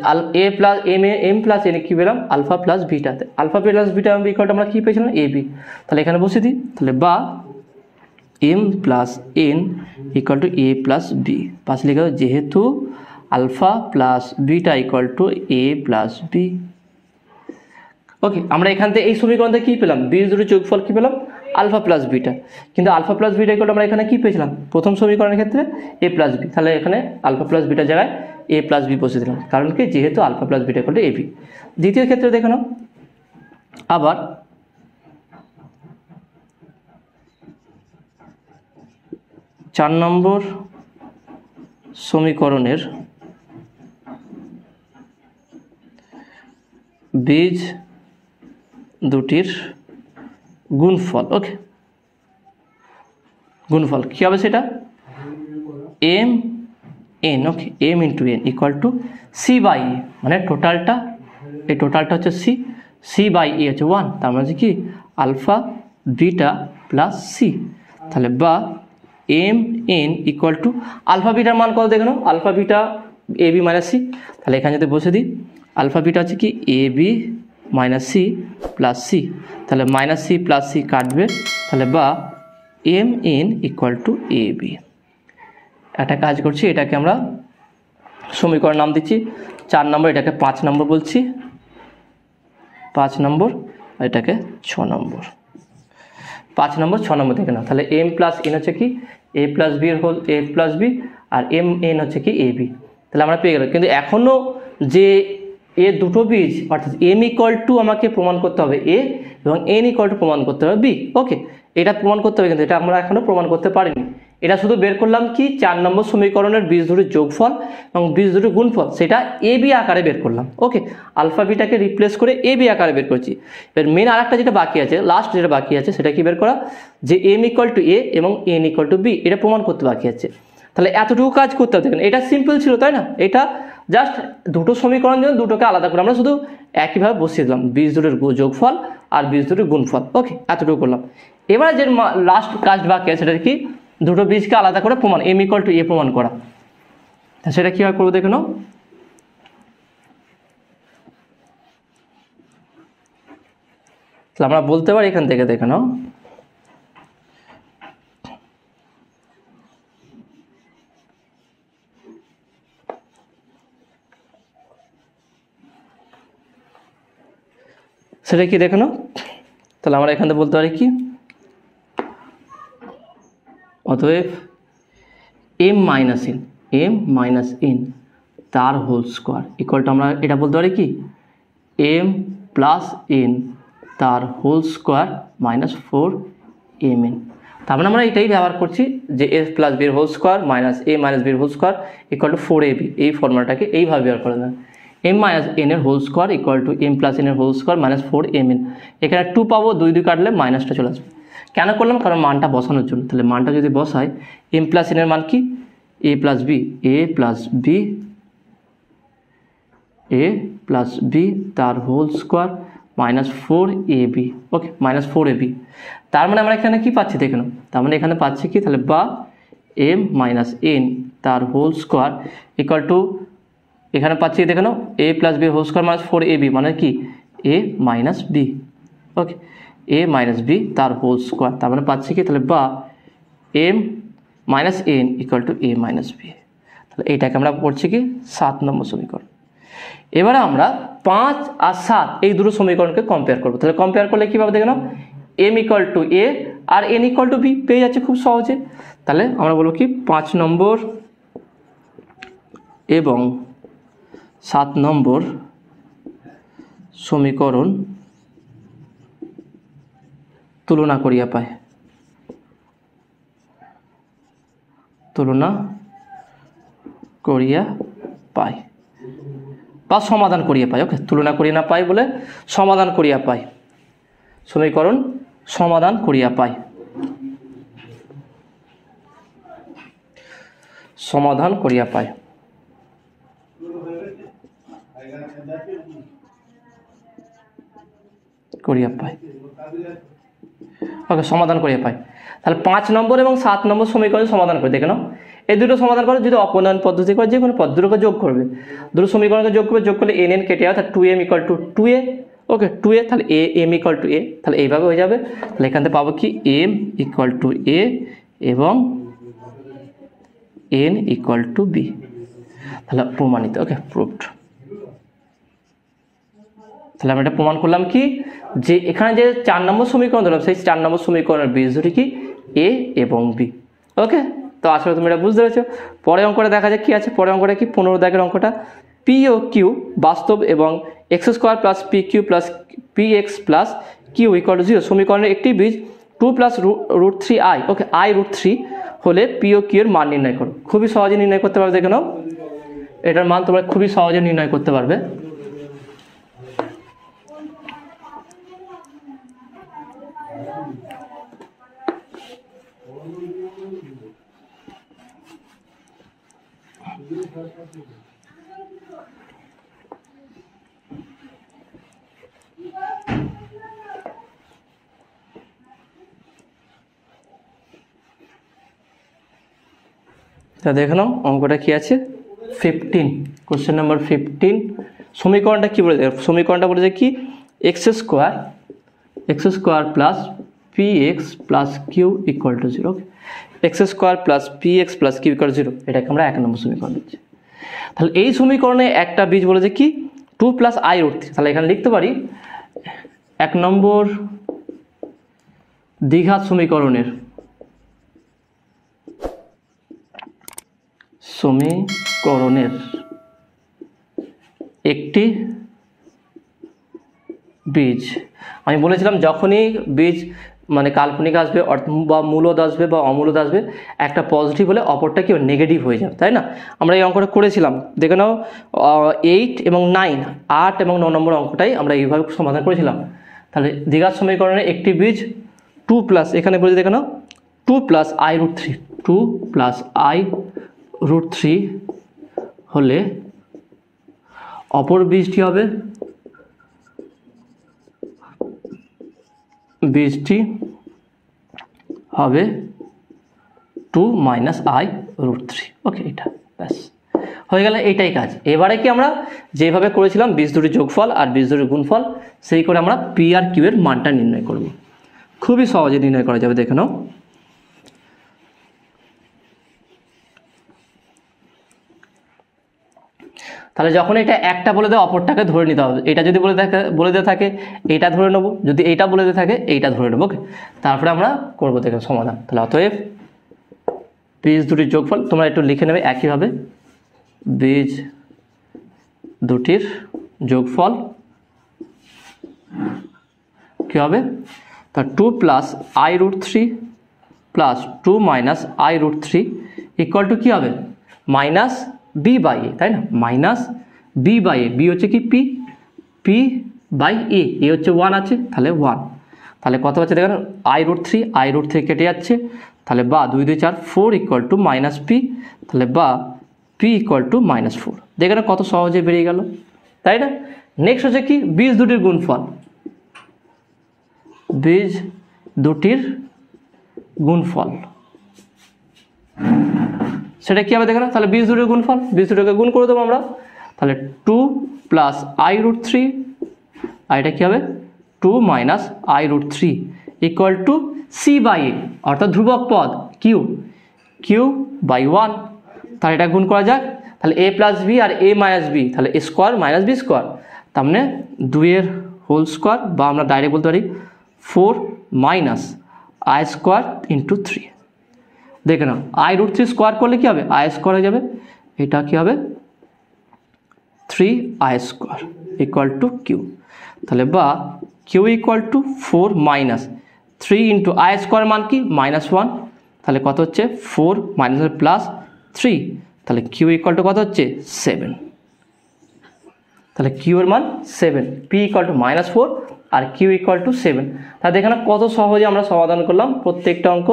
এম প্লাস এন কী পেলাম আলফা প্লাস বিটাতে, alpha plus beta equal to আমরা কী পেয়েছিলাম এ বি, তাহলে এখানে বসে দিই, তাহলে বা m plus n equal to a plus b, পাশে লিখে দেবো যেহেতু alpha plus beta equal to a plus b, okay. আমরা এখান থেকে এই সমীকরণ থেকে কী পেলাম, বীজ দুটি যোগফল কী পেলাম আলফা প্লাস বিটা, কিন্তু আলফা প্লাস বিটা ইকুয়াল আমরা এখানে কী পেয়েছিলাম প্রথম সমীকরণের ক্ষেত্রে এ প্লাস বি, তাহলে এখানে আলফা প্লাস বিটার জায়গায় এ প্লাস বি বসে দিলাম, কারণ কি যেহেতু alpha plus beta equal to a b. দ্বিতীয় ক্ষেত্রে দেখে নাও, আবার চার নম্বর সমীকরণের বীজ দুটির গুণফল, ওকে, গুণফল কী হবে সেটা m n, okay, m into n equal to c by a, মানে টোটালটা এই টোটালটা হচ্ছে সি বাই এ হচ্ছে 1, তার মানে কি আলফা বিটা প্লাস সি, তাহলে বা m n equal to alpha বিটার মান কত দেখে নাও, alpha beta a b minus c, তাহলে এখানে যদি বসে দিই আলফা বিটা হচ্ছে কি a b minus c plus c, তাহলে মাইনাস সি প্লাস সি কাটবে, তাহলে বা m n equal to a b. একটা কাজ করছি, এটাকে আমরা সমীকরণ নাম দিচ্ছি 4 নম্বর, এটাকে 5 নম্বর বলছি, 5 নম্বর, এটাকে 6 নম্বর, 5 নম্বর 6 নম্বর দেখে নাও, তাহলে এম প্লাস এন হচ্ছে কি এ প্লাস বি এর হোল এ প্লাস বি, আর এম এন হচ্ছে কি এ বি, তাহলে আমরা পেয়ে গেলাম। কিন্তু এখনও যে এ দুটো বীজ, অর্থাৎ এম ইকুয়াল টু আমাকে প্রমাণ করতে হবে এ এবং এন ইকুয়াল টু প্রমাণ করতে হবে বি, ওকে, এটা প্রমাণ করতে হবে, কিন্তু এটা আমরা এখনও প্রমাণ করতে পারিনি। এটা শুধু বের করলাম কি 4 নম্বর সমীকরণের বীজ দুটির যোগফল এবং বীজ দুটির গুণফল, সেটা এ বি আকারে বের করলাম, ওকে, আলফা বিটাকে রিপ্লেস করে এ বি আকারে বের করছি। এবার মেন আরেকটা যেটা বাকি আছে, লাস্ট যেটা বাকি আছে সেটা কি বের করা, যে এম ইকুয়াল টু এ এবং এন ইকুয়াল টু বি, এটা প্রমাণ করতে বাকি আছে। তাহলে এতটুকু কাজ করতে হবে, দেখেন এটা সিম্পল ছিল, তাই না, এটা জাস্ট দুটো সমীকরণ জন্য দুটোকে আলাদা করে আমরা শুধু একইভাবে বসিয়ে দিলাম, বীজ দুটির যোগফল আর বীজ দুটির গুণফল, ওকে, এতটুকু করলাম। এবার যে লাস্ট কাজ বাকি আছে সেটা কি দুটো বীজকে আলাদা করে প্রমাণ এম ইকুয়াল টু এ প্রমাণ করা, সেটা কীভাবে করবো দেখে নাও। তাহলে আমরা বলতে পারি এখান থেকে দেখে নাও সেটা কি দেখে নাও। তাহলে আমরা এখান থেকে বলতে পারি কি অতএব m মাইনাস n তার হোল স্কোয়ার ইকুয়াল টু আমরা এটা বলতে পারি কি m প্লাস n তার হোল স্কোয়ার মাইনাস 4mn। তার মানে আমরা এটাই ব্যবহার করছি যে a প্লাস b এর whole square minus a minus b এর whole square equal to 4ab, এই ফর্মুলাটাকে এইভাবে ব্যবহার করে দেন। m মাইনাস n এর whole square equal to m plus n এর হোল স্কোয়ার মাইনাস 4mn। এখানে 2 পাবো, 2 কাটলে মাইনাসটা চলে আসবে। কেন করলাম? কারণ মানটা বসানোর জন্য। তাহলে মানটা যদি বসাই m প্লাস n এর মান কি a প্লাস b তার হোল স্কোয়ার মাইনাস 4ab। ওকে, মাইনাস 4ab। তার মানে আমরা এখানে কি পাচ্ছি দেখে নাও। তার মানে এখানে পাচ্ছি কি তাহলে বা m মাইনাস n তার হোল স্কোয়ার ইকুয়াল টু এখানে পাচ্ছি দেখে নাও a plus b whole square minus 4ab মানে কি a minus b। Okay, a minus b তার হোল স্কোয়ার। তার মানে পাচ্ছি কি তাহলে বা m minus n equal to a minus b। তাহলে এইটাকে আমরা পড়ছি কি 7 নম্বর সমীকরণ। এবারে আমরা 5 আর 7 এই দুটো সমীকরণকে কম্পেয়ার করবো। তাহলে কম্পেয়ার করলে কীভাবে দেখে নাও m ইকুয়াল টু a আর n ইকুয়াল টু b পেয়ে যাচ্ছে খুব সহজে। তাহলে আমরা বলবো কি 5 নম্বর এবং 7 নম্বর সমীকরণ তুলনা করিয়া পায় বা সমাধান করিয়া পায়। ওকে, তুলনা করিয়া না পাই বলে সমাধান করিয়া পায়, সমীকরণ সমাধান করিয়া পায়, সমাধান করিয়া পায়। ওকে, সমাধান করিয়া পায়। তাহলে 5 নম্বর এবং 7 নম্বর সমীকরণ সমাধান করে দেখে নাও। এই দুটো সমাধান করে যদি অপনয়ন পদ্ধতি করে যে কোনো পদ্ধতিকে যোগ করবে, দুটো সমীকরণকে যোগ করলে n কেটে যাবে, তাহলে 2m equal to 2a। Okay, 2a তাহলে m ইকুয়াল টু a, তাহলে এইভাবে হয়ে যাবে। তাহলে এখান থেকে পাবো কি m ইকুয়াল টু a এবং n ইকুয়াল টু b। তাহলে প্রমাণিত। ওকে, প্রুভড। তাহলে আমরা এটা প্রমাণ করলাম কি যে এখানে যে 4 নম্বর সমীকরণ দিলাম সেই 4 নম্বর সমীকরণের বীজ দুটি কি a এবং b। ওকে, তো আসলে তুমি এটা বুঝতে পেরেছো। পরে অঙ্কটা দেখা যাক কি আছে। পরে অঙ্কটা কি 15 দাগের অঙ্কটা p ও q বাস্তব এবং x square plus pq plus px plus q equal to 0 সমীকরণের একটি বীজ 2 plus root 3i। Okay, i root 3 হলে p ও q এর মান নির্ণয় করো। খুবই সহজে নির্ণয় করতে পারবে। দেখে নাও এটার মান তোমরা খুবই সহজে নির্ণয় করতে পারবে। তা দেখে নাও অঙ্কটা কি আছে 15, কোশ্চেন নাম্বার 15। সমীকরণটা কি বলেছে? সমীকরণটা বলেছে কি x square plus px plus q equal to 0। X square plus px plus q equal to 0, এটাকে আমরা 1 নম্বর সমীকরণ দিচ্ছি। তাহলে এই সমীকরণে একটা বীজ বলেছে কি 2 প্লাস i রুট 3। তাহলে এখানে লিখতে পারি 1 নম্বর দ্বিঘাত সমীকরণের একটি বীজ। আমি বলেছিলাম যখনই বীজ মানে কাল্পনিক আসবে বা মূলদ আসবে বা অমূলদ আসবে, একটা পজিটিভ হলে অপরটা কি নেগেটিভ হয়ে যাবে, তাই না? আমরা এই অঙ্কটা করেছিলাম, দেখে নাও 8 এবং 9, 8 এবং 9 নম্বর অঙ্কটাই আমরা এইভাবে সমাধান করেছিলাম। তাহলে দ্বিঘাত সমীকরণের একটি বীজ 2 প্লাস, এখানে বলেছে দেখে নাও 2 plus i root 3, 2 plus i root 3 হলে অপর বীজটি হবে হবে 2 মাইনাস i রুট 3। ওকে, এটা ব্যাস হয়ে গেল এইটাই কাজ। এবারে কি আমরা যেভাবে করেছিলাম বীজ দুটির যোগফল আর বীজ দুটির গুণফল, সেই করে আমরা পি আর কিউ এর মানটা নির্ণয় করব। খুবই সহজে নির্ণয় করা যাবে, দেখে নাও। তাহলে যখন এটা একটা বলে দেয় অপরটাকে ধরে নিতে হবে। এটা যদি বলে দেওয়া থাকে এইটা ধরে নেবো, যদি এইটা বলে দেওয়া থাকে এইটা ধরে নেবো। ওকে, তারপরে আমরা করবো দেখো সমাধান। তাহলে অতএব বীজ দুটির যোগফল তোমরা একটু লিখে নেবে একইভাবে, বীজ দুটির যোগফল কী হবে? তা 2 plus i√3 plus 2 minus i√3 equal to কী হবে? মাইনাস বি বাই এ, তাই না? Minus b by a, b হচ্ছে কি p, p by a, a হচ্ছে 1 আছে, তাহলে 1। তাহলে কত হচ্ছে দেখেন, i√3 কেটে যাচ্ছে, তাহলে বা 2 2 4 4 ইকুয়াল টু মাইনাস পি, তাহলে বা পি ইকুয়াল টু -4। দেখেন কত সহজে বেরিয়ে গেল, তাই না? নেক্সট হচ্ছে কি বীজ দুটির গুণফল, বীজ দুটির গুণফল সেটা কী হবে দেখে না? তাহলে বীজ দুটির গুণফল, বীজ দুটোকে গুণ করে দেবো আমরা। তাহলে 2 প্লাস i√3 আর এটা কী হবে 2 minus i√3 equal to c by a, অর্থাৎ ধ্রুবক পদ কিউ বাই 1। তাহলে এটা গুণ করা যাক। তাহলে এ প্লাস বি আর এ মাইনাস বি, তাহলে এ স্কোয়ার মাইনাস বি স্কোয়ার, তার মানে 2 এর হোল স্কোয়ার, বা আমরা ডাইরেক্ট বলতে পারি 4 মাইনাস আই স্কোয়ার ইন্টু 3। দেখে নাও i√3 স্কোয়ার করলে কী হবে? আই স্কোয়ার হয়ে যাবে, এটা কী হবে 3i square equal two q. তাহলে বা q equal to 4 minus 3 into i square মান কি -1, তাহলে কত হচ্ছে 4 মাইনাস প্লাস 3, তাহলে কিউ ইকুয়াল টু কত হচ্ছে 7। তাহলে কিউ এর মান 7, পি ইকুয়াল টু -4 আর কিউ ইকুয়াল টু 7। তাহলে এখানে কত সহজে আমরা সমাধান করলাম প্রত্যেকটা অঙ্ক।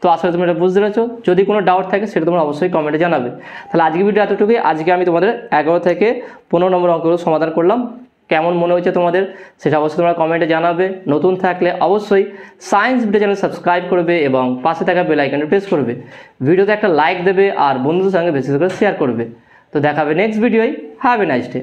তো আসলে তোমরা এটা বুঝতে পেরেছো। যদি কোনো ডাউট থাকে সেটা তোমরা অবশ্যই কমেন্টে জানাবে। তাহলে আজকে ভিডিও এতটুকুই। আজকে আমি তোমাদের 11 থেকে 15 নম্বর অঙ্কগুলো সমাধান করলাম। কেমন মনে হয়েছে তোমাদের সেটা অবশ্যই তোমরা কমেন্টে জানাবে। নতুন থাকলে অবশ্যই সায়েন্স ভিডিও চ্যানেল সাবস্ক্রাইব করবে এবং পাশে থাকা বেল আইকনটি প্রেস করবে। ভিডিওতে একটা লাইক দেবে আর বন্ধুদের সঙ্গে বেশি করে শেয়ার করবে। তো দেখাবে নেক্সট ভিডিওয়। Have a nice day.